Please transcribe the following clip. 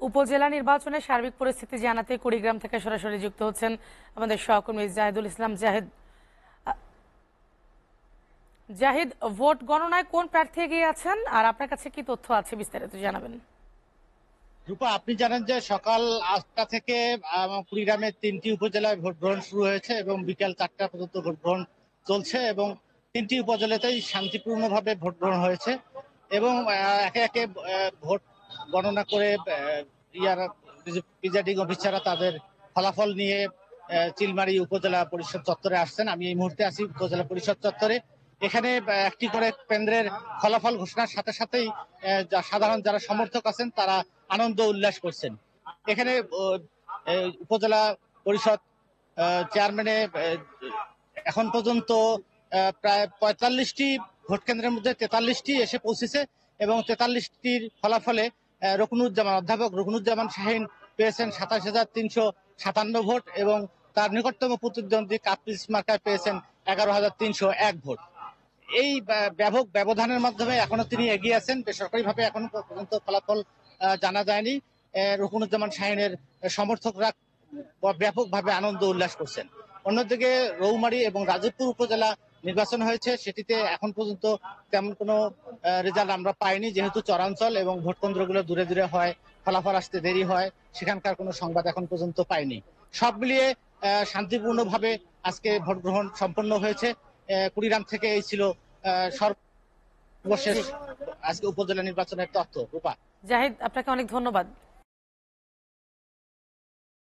উপজেলা নির্বাচনের সার্বিক পরিস্থিতি জানাতে কুড়িগ্রাম থেকে সরাসরি যুক্ত হচ্ছেন আমাদের সহকর্মী জাহিদুল ইসলাম। জাহিদ, ভোট গণনায় কোন প্রার্থী এগিয়ে আছেন আর আপনার কাছে কি তথ্য আছে বিস্তারিত জানাবেন। রূপা, আপনি জানেন যে সকাল 8টা থেকে কুড়িগ্রামের 3টি উপজেলায় ভোট গ্রহণ শুরু হয়েছে এবং বিকেল 4টা পর্যন্ত ভোট গ্রহণ চলছে এবং 3টি উপজেলাতেই শান্তিপূর্ণভাবে ভোট গ্রহণ হয়েছে এবং একে একে ভোট গণনা করে প্রিজাইডিং অফিসাররা তাদের ফলাফল নিয়ে চিলমারি উপজেলা পরিষদ চত্বরে আসছেন। আমি এই মুহূর্তে আছি উপজেলা পরিষদ চত্বরে। এখানে একটি করে কেন্দ্রের ফলাফল ঘোষণার সাথে সাথেই সাধারণ যারা সমর্থক আছেন তারা আনন্দ উল্লাস করছেন। এখানে উপজেলা পরিষদ চেয়ারম্যানে এখন পর্যন্ত প্রায় 45টি ভোট কেন্দ্রের মধ্যে 43টি এসে পৌঁছেছে এবং 43টির ফলাফলে অধ্যাপক রুকনুজ্জামান শাহীন পেয়েছেন 27,357 ভোট এবং তার নিকটতম প্রতিদ্বন্দ্বী কাপ্রিস মার্কায় পেয়েছেন 11,301 ভোট। এই ব্যাপক ব্যবধানের মাধ্যমে এখনো তিনি এগিয়ে আছেন। বেসরকারিভাবে এখনো পর্যন্ত ফলাফল জানা যায়নি। রুকনুজ্জামান শাহীনের সমর্থকরা ব্যাপকভাবে আনন্দ উল্লাস করছেন। অন্যদিকে রৌমারী এবং রাজীবপুর উপজেলা নির্বাচন হয়েছে, সেটিতে এখন পর্যন্ত তেমন কোনো রেজাল্ট আমরা পাইনি, যেহেতু চরাঞ্চল এবং ভোট কেন্দ্রগুলো দূরে দূরে হয়, ফলাফল আসতে দেরি হয়, সেখানকার কোনো সংবাদ এখন পর্যন্ত পাইনি। সব মিলিয়ে শান্তিপূর্ণভাবে আজকে ভোট গ্রহণ সম্পন্ন হয়েছে। কুড়িগ্রাম থেকে এই ছিল সর্বশেষ জি আজকে উপজেলা নির্বাচনের তথ্য। রূপা। জাহিদ, আপনাকে অনেক ধন্যবাদ।